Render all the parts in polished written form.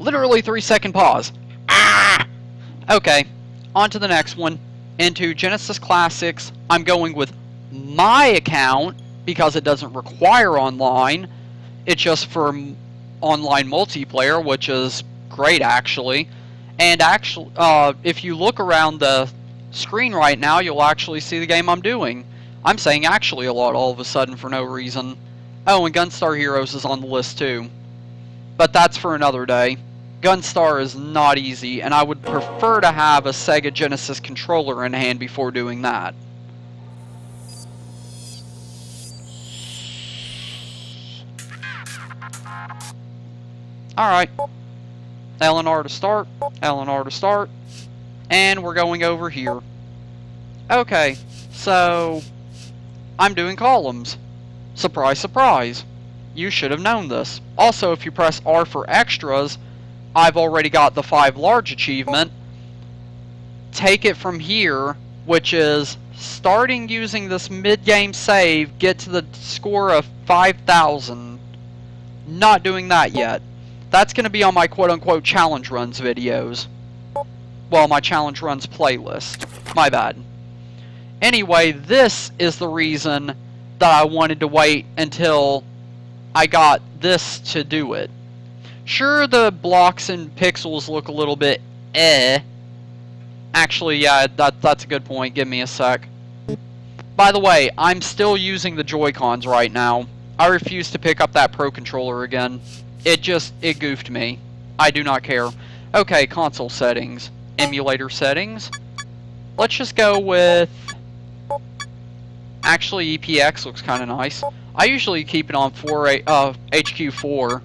Literally 3-second pause. Ah! Okay, on to the next one. Into Genesis Classics, I'm going with my account because it doesn't require online. It's just for online multiplayer, which is great actually. And actually, if you look around the screen right now, you'll actually see the game I'm doing. I'm saying actually a lot all of a sudden for no reason. Oh, and Gunstar Heroes is on the list too. But that's for another day. Gunstar is not easy, and I would prefer to have a Sega Genesis controller in hand before doing that. Alright. L and R to start, L and R to start, and we're going over here. Okay, so I'm doing columns. Surprise, surprise. You should have known this. Also, if you press R for extras, I've already got the 5 large achievement. Take it from here, which is starting using this mid-game save, get to the score of 5,000. Not doing that yet. That's going to be on my quote-unquote challenge runs videos. Well, my challenge runs playlist. My bad. Anyway, this is the reason that I wanted to wait until I got this to do it. Sure, the blocks and pixels look a little bit Actually, yeah, that's a good point. Give me a sec. By the way, I'm still using the Joy-Cons right now. I refuse to pick up that Pro Controller again. It goofed me. I do not care. Okay, console settings. Emulator settings. Let's just go with... Actually, EPX looks kind of nice. I usually keep it on HQ4.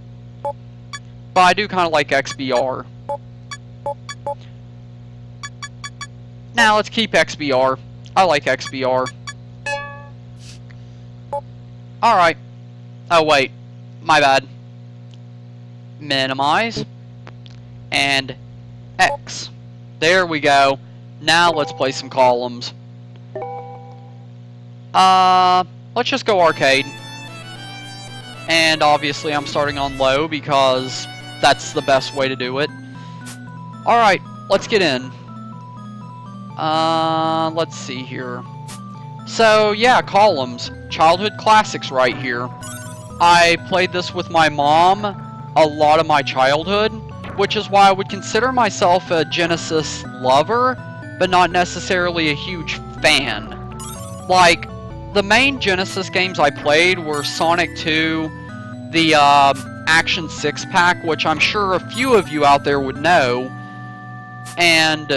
But I do kind of like XBR. Now let's keep XBR. I like XBR. Alright. Oh wait. My bad. Minimize. And X. There we go. Now let's play some columns. Let's just go arcade. And obviously I'm starting on low because that's the best way to do it. Alright, let's get in. Let's see here. So, yeah, columns. Childhood classics right here. I played this with my mom a lot of my childhood, which is why I would consider myself a Genesis lover, but not necessarily a huge fan. Like, the main Genesis games I played were Sonic 2, the Action 6-pack, which I'm sure a few of you out there would know, and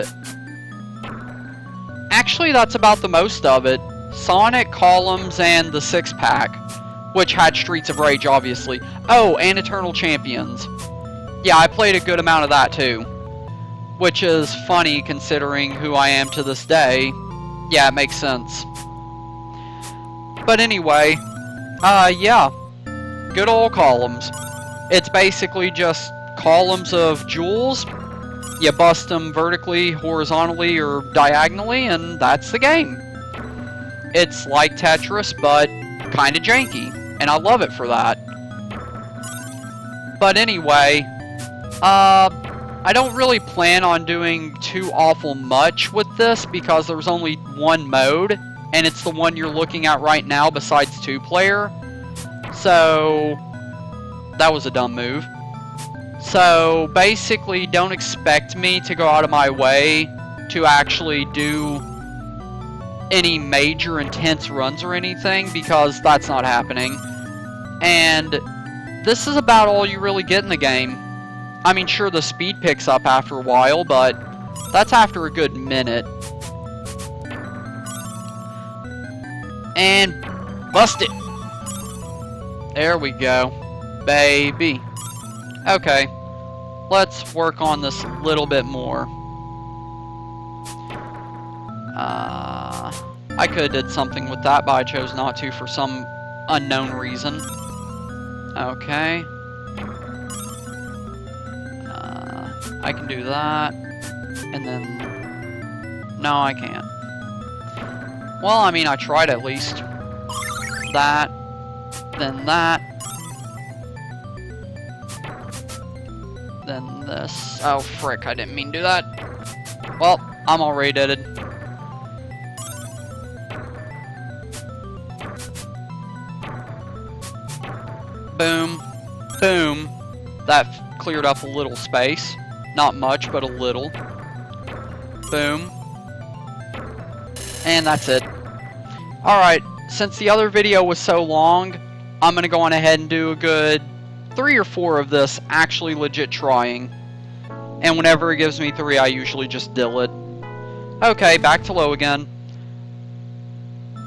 actually that's about the most of it. Sonic, Columns, and the 6-pack, which had Streets of Rage, obviously. Oh, and Eternal Champions. Yeah, I played a good amount of that too, which is funny considering who I am to this day. Yeah, it makes sense. But anyway, yeah, good old columns. It's basically just columns of jewels. You bust them vertically, horizontally, or diagonally, and that's the game. It's like Tetris, but kinda janky, and I love it for that. But anyway, I don't really plan on doing too awful much with this because there's only one mode, and it's the one you're looking at right now besides 2-player. So, that was a dumb move. So, basically, don't expect me to go out of my way to actually do any major intense runs or anything, because that's not happening. And this is about all you really get in the game. I mean, sure, the speed picks up after a while, but that's after a good minute. And bust it. There we go. Baby. Okay. Let's work on this a little bit more. I could have did something with that, but I chose not to for some unknown reason. Okay. I can do that. And then... No, I can't. Well, I mean, I tried at least. then this. Oh, frick, I didn't mean to do that. Well, I'm already deaded. Boom. Boom. That cleared up a little space. Not much, but a little. Boom. And that's it. Alright, since the other video was so long, I'm going to go on ahead and do a good 3 or 4 of this actually legit trying. And whenever it gives me 3, I usually just dill it. Okay, back to low again.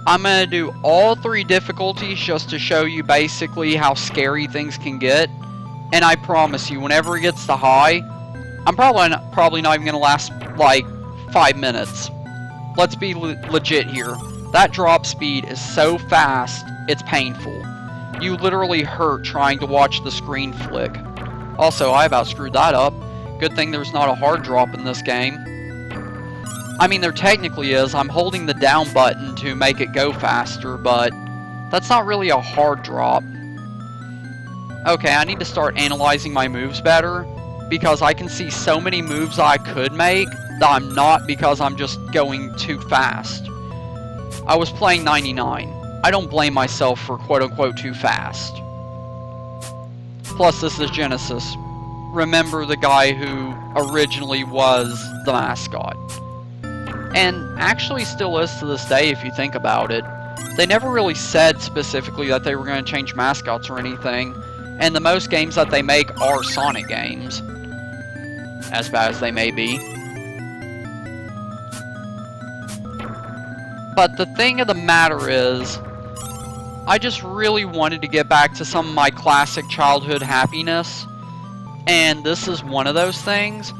I'm going to do all 3 difficulties just to show you basically how scary things can get. And I promise you, whenever it gets to high, I'm probably not even going to last like 5 minutes. Let's be legit here. That drop speed is so fast, it's painful. You literally hurt trying to watch the screen flick. Also, I about screwed that up. Good thing there's not a hard drop in this game. I mean, there technically is. I'm holding the down button to make it go faster, but that's not really a hard drop. Okay, I need to start analyzing my moves better, because I can see so many moves I could make that I'm not, because I'm just going too fast. I was playing 99. I don't blame myself for quote-unquote too fast. Plus, this is Genesis. Remember the guy who originally was the mascot. And actually still is to this day if you think about it. They never really said specifically that they were going to change mascots or anything. And the most games that they make are Sonic games. As bad as they may be. But the thing of the matter is, I just really wanted to get back to some of my classic childhood happiness. And this is one of those things.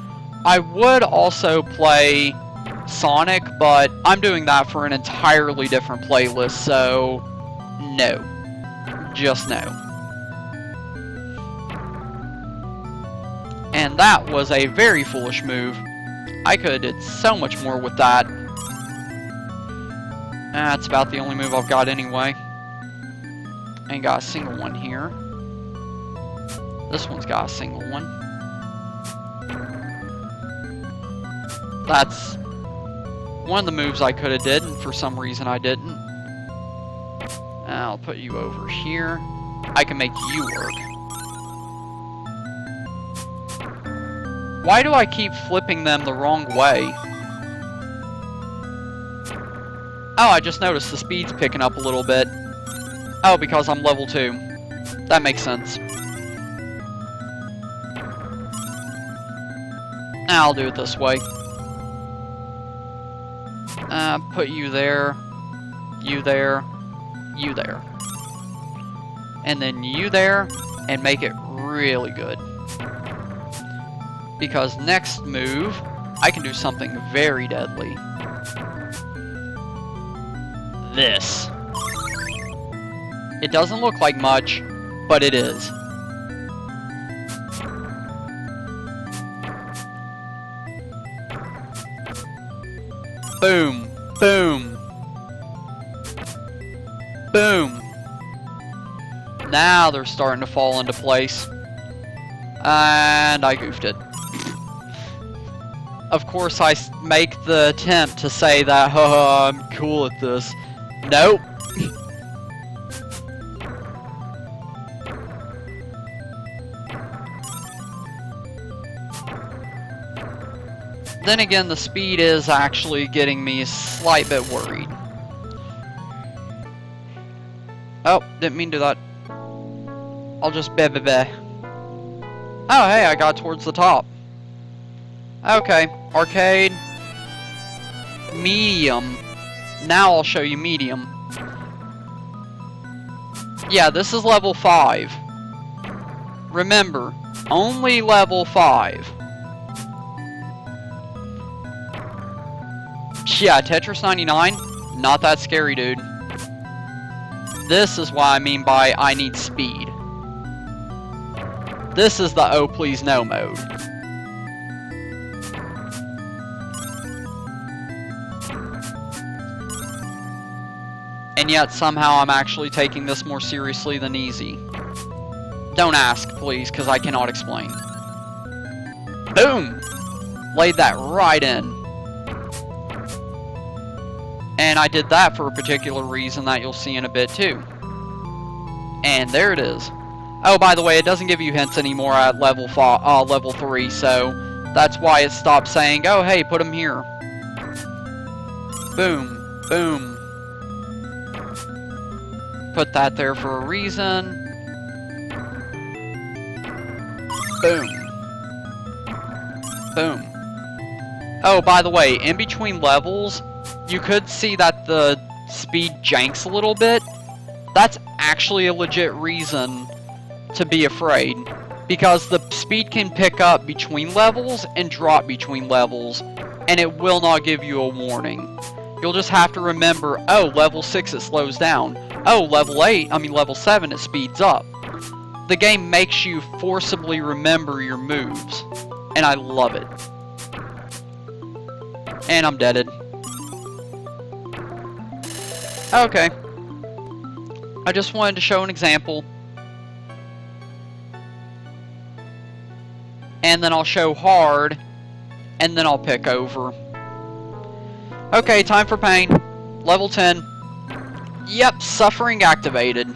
I would also play Sonic, but I'm doing that for an entirely different playlist, so no. Just no. And that was a very foolish move. I could have did so much more with that. That's about the only move I've got anyway. Ain't got a single one here. This one's got a single one. That's one of the moves I could have did, and for some reason I didn't. I'll put you over here. I can make you work. Why do I keep flipping them the wrong way? Oh, I just noticed the speed's picking up a little bit. Oh, because I'm level 2. That makes sense. I'll do it this way. Put you there, you there, you there. And then you there, and make it really good. Because next move, I can do something very deadly. This. It doesn't look like much, but it is. Boom. Boom. Boom. Now they're starting to fall into place. And I goofed it. Of course, I make the attempt to say that, haha, I'm cool at this. Nope. Then again, the speed is actually getting me a slight bit worried. Oh, didn't mean to do that. I'll just be. Oh, hey, I got towards the top. Okay, arcade. Medium. Now I'll show you medium. Yeah, this is level 5. Remember, only level 5. Yeah, Tetris 99, not that scary, dude. This is what I mean by I need speed. This is the oh please no mode. And yet somehow I'm actually taking this more seriously than easy. Don't ask, please, because I cannot explain. Boom! Laid that right in. And I did that for a particular reason that you'll see in a bit too. And there it is. Oh, by the way, it doesn't give you hints anymore at level 3, so that's why it stopped saying, oh, hey, put them here. Boom. Boom. Put that there for a reason. Boom. Boom. Oh, by the way, in between levels, you could see that the speed janks a little bit. That's actually a legit reason to be afraid, because the speed can pick up between levels and drop between levels, and it will not give you a warning. You'll just have to remember, oh, level 6 it slows down. Oh, level 7 it speeds up. The game makes you forcibly remember your moves, and I love it. And I'm deaded. Okay. I just wanted to show an example. And then I'll show hard, and then I'll pick over. Okay, time for pain. Level 10. Yep, suffering activated.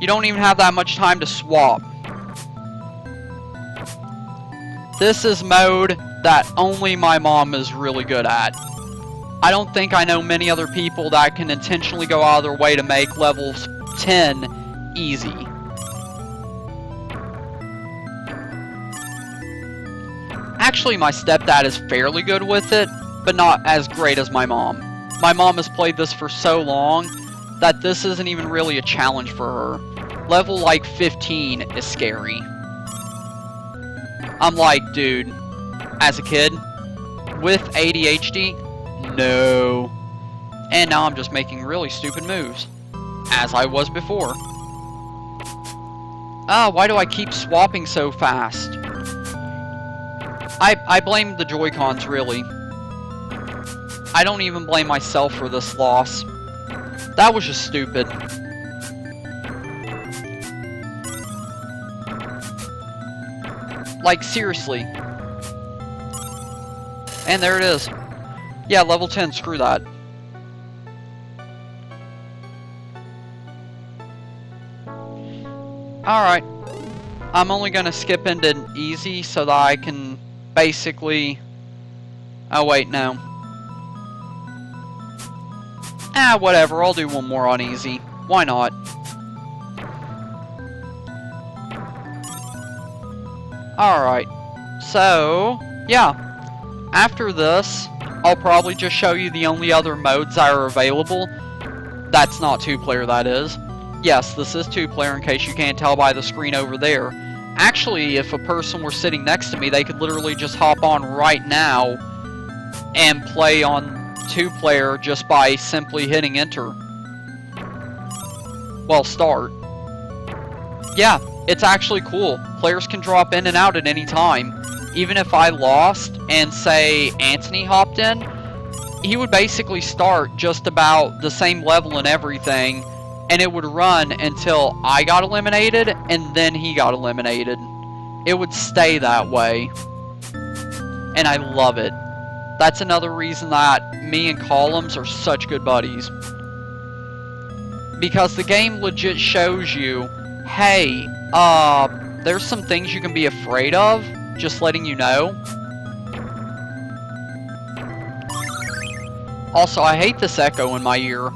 You don't even have that much time to swap. This is mode that only my mom is really good at. I don't think I know many other people that can intentionally go out of their way to make level 10 easy. Actually, my stepdad is fairly good with it, but not as great as my mom. My mom has played this for so long that this isn't even really a challenge for her. Level like 15 is scary. I'm like, dude, as a kid, with ADHD, no. And now I'm just making really stupid moves, as I was before. Ah, why do I keep swapping so fast? I blame the Joy-Cons, really. I don't even blame myself for this loss. That was just stupid. Like, seriously. And there it is. Yeah, level 10, screw that. Alright. I'm only gonna skip into easy so that I can basically... Oh wait, no. Ah, whatever, I'll do one more on easy. Why not? Alright. So, yeah. After this, I'll probably just show you the only other modes that are available. That's not 2-player, that is. Yes, this is 2-player in case you can't tell by the screen over there. Actually, if a person were sitting next to me, they could literally just hop on right now and play on 2-player just by simply hitting enter. Well, start. Yeah, it's actually cool. Players can drop in and out at any time. Even if I lost and, say, Anthony hopped in, he would basically start just about the same level and everything, and it would run until I got eliminated, and then he got eliminated. It would stay that way. And I love it. That's another reason that me and Columns are such good buddies. Because the game legit shows you, hey, there's some things you can be afraid of, just letting you know. Also, I hate this echo in my ear.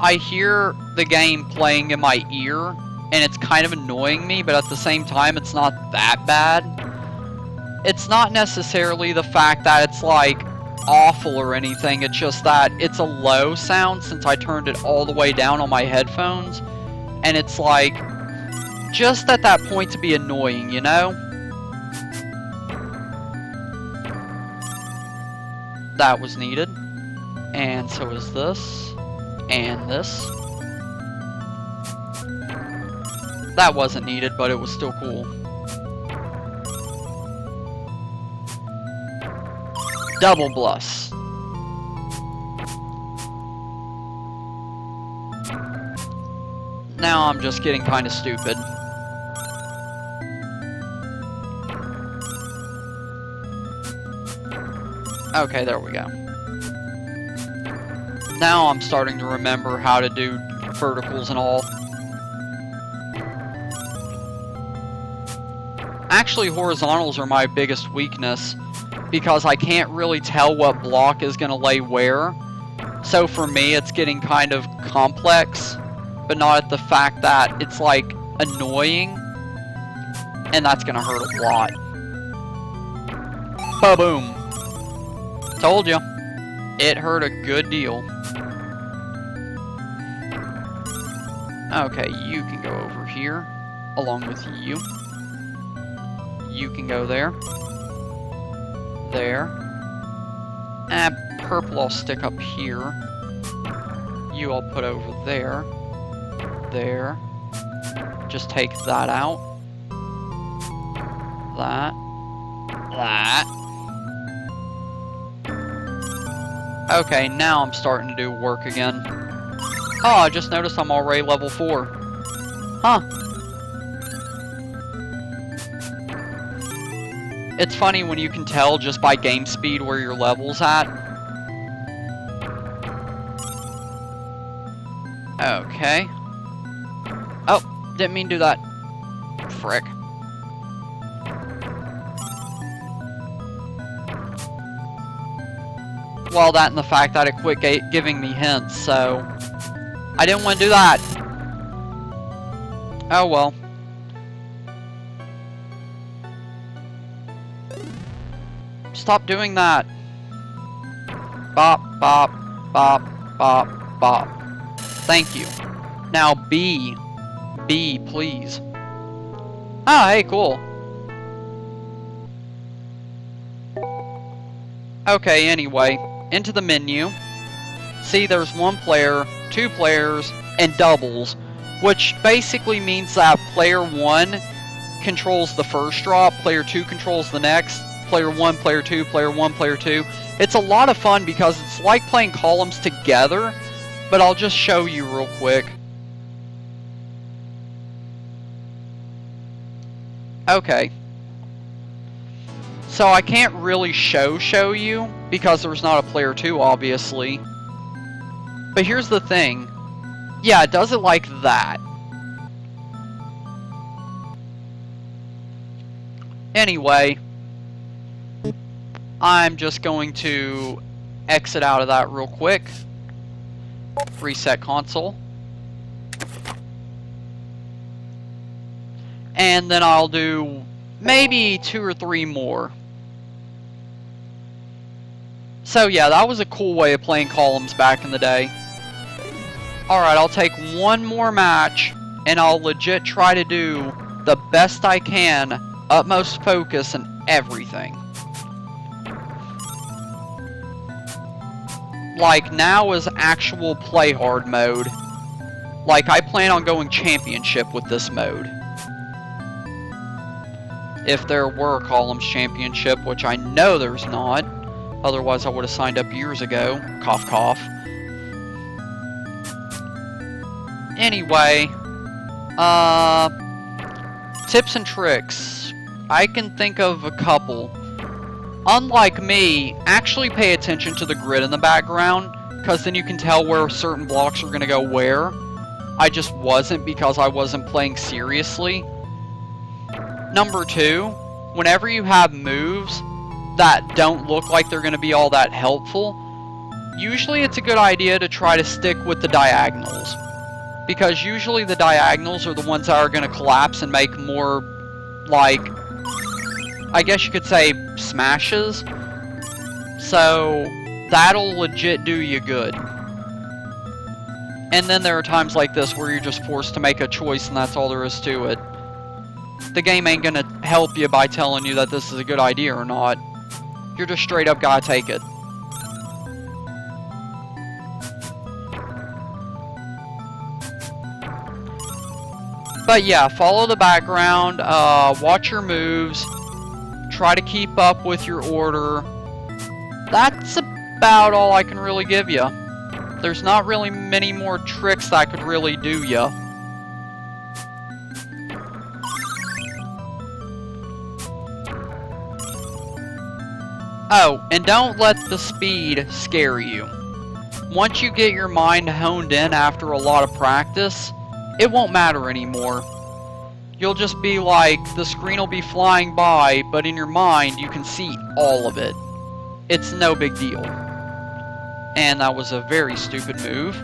I hear the game playing in my ear, and it's kind of annoying me, but at the same time, it's not that bad. It's not necessarily the fact that it's, like, awful or anything, it's just that it's a low sound since I turned it all the way down on my headphones, and it's, like, just at that point to be annoying, you know? That was needed. And so is this. And this. That wasn't needed, but it was still cool. Double Bluss. Now I'm just getting kind of stupid. Okay, there we go. Now I'm starting to remember how to do verticals and all. Actually, horizontals are my biggest weakness because I can't really tell what block is going to lay where. So for me, it's getting kind of complex, but not at the fact that it's like annoying, and that's going to hurt a lot. Ba-boom. Told you. It hurt a good deal. Okay, you can go over here, along with you. You can go there. There. And purple I'll stick up here. You I'll put over there. There. Just take that out. That. That. Okay, now I'm starting to do work again. Oh, I just noticed I'm already level 4. Huh. It's funny when you can tell just by game speed where your level's at. Okay. Oh, didn't mean to do that. Frick. Well, that and the fact that it quit giving me hints, so I didn't want to do that. Oh well. Stop doing that. Bop, bop, bop, bop, bop. Thank you. Now B. B, please. Ah, hey, cool. Okay, anyway. Into the menu. See, there's 1 player, 2 players, and doubles, which basically means that player 1 controls the first drop, player 2 controls the next, player 1, player 2, player 1, player 2. It's a lot of fun because it's like playing columns together, but I'll just show you real quick. Okay. So I can't really show you because there's not a player 2, obviously. But here's the thing. Yeah, it does it like that. Anyway, I'm just going to exit out of that real quick. Reset console. And then I'll do maybe 2 or 3 more. So yeah, that was a cool way of playing columns back in the day. Alright, I'll take 1 more match, and I'll legit try to do the best I can, utmost focus and everything. Like, now is actual play hard mode. Like, I plan on going championship with this mode. If there were a columns championship, which I know there's not. Otherwise, I would have signed up years ago. Cough, cough. Anyway, tips and tricks. I can think of a couple. Unlike me, actually pay attention to the grid in the background, because then you can tell where certain blocks are going to go where. I just wasn't because I wasn't playing seriously. Number 2, whenever you have moves that don't look like they're going to be all that helpful, usually it's a good idea to try to stick with the diagonals. Because usually the diagonals are the ones that are going to collapse and make more, like, I guess you could say, smashes. So, that'll legit do you good. And then there are times like this where you're just forced to make a choice and that's all there is to it. The game ain't gonna help you by telling you that this is a good idea or not. You're just straight up gotta take it. But yeah, follow the background, watch your moves, try to keep up with your order. That's about all I can really give you. There's not really many more tricks that could really do ya. Oh, and don't let the speed scare you. Once you get your mind honed in after a lot of practice, it won't matter anymore. You'll just be like, the screen will be flying by, but in your mind you can see all of it. It's no big deal. And that was a very stupid move.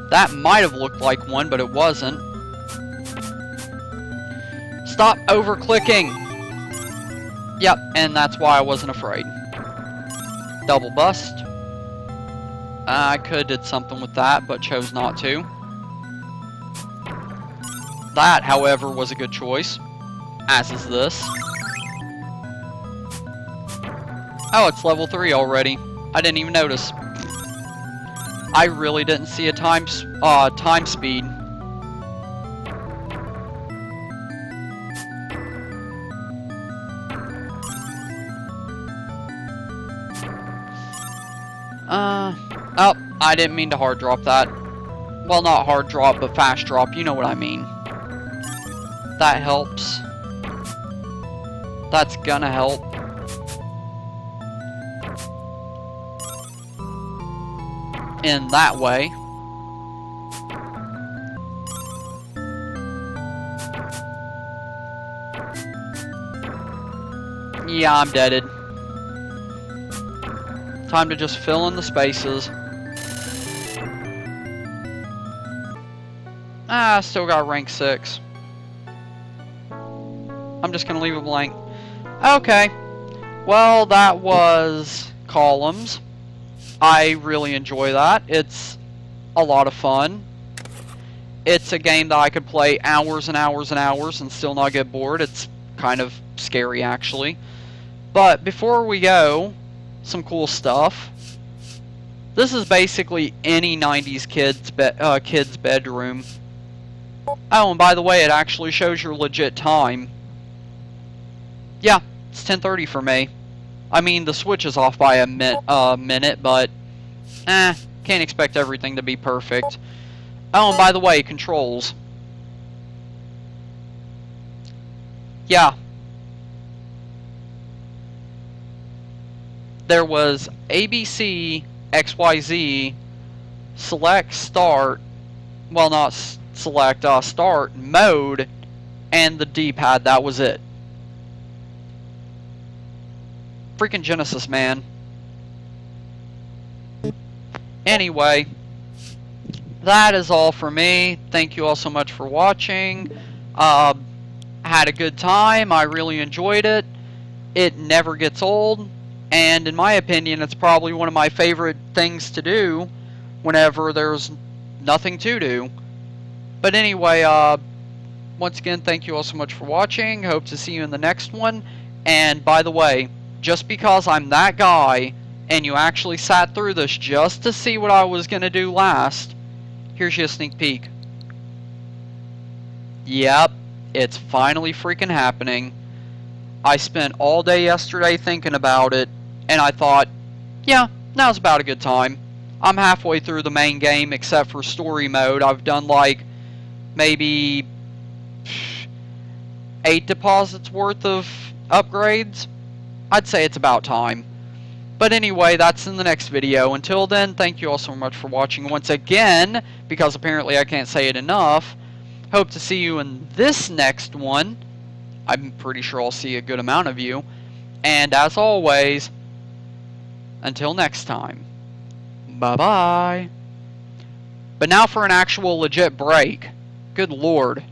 That might have looked like one, but it wasn't. Stop over-clicking! Yep, and that's why I wasn't afraid. Double bust. I could have did something with that, but chose not to. That, however, was a good choice. As is this. Oh, it's level 3 already. I didn't even notice. I really didn't see a time speed. Oh, I didn't mean to hard drop that. Well, not hard drop, but fast drop. You know what I mean. That helps. That's gonna help. In that way. Yeah, I'm deaded. Time to just fill in the spaces. Ah, still got rank 6. I'm just gonna leave it blank. Okay. Well, that was columns. I really enjoy that. It's a lot of fun. It's a game that I could play hours and hours and hours and still not get bored. It's kind of scary, actually. But before we go, some cool stuff. This is basically any 90s kid's bedroom. Oh, and by the way, it actually shows your legit time. Yeah, it's 10:30 for me. I mean, the switch is off by a minute, but can't expect everything to be perfect. Oh, and by the way, controls. Yeah. There was ABC, XYZ, select, start, well, not select, start, mode, and the D-pad. That was it. Freaking Genesis, man. Anyway, that is all for me. Thank you all so much for watching. Had a good time. I really enjoyed it. It never gets old. And in my opinion, it's probably one of my favorite things to do whenever there's nothing to do. But anyway, once again, thank you all so much for watching. Hope to see you in the next one. And by the way, just because I'm that guy and you actually sat through this just to see what I was going to do last, here's your sneak peek. Yep, it's finally freaking happening. I spent all day yesterday thinking about it, and I thought, yeah, now's about a good time. I'm halfway through the main game except for story mode. I've done like maybe 8 deposits worth of upgrades. I'd say it's about time. But anyway, that's in the next video. Until then, thank you all so much for watching once again, because apparently I can't say it enough. Hope to see you in this next one. I'm pretty sure I'll see a good amount of you. And as always, until next time, bye-bye. But now for an actual legit break. Good lord.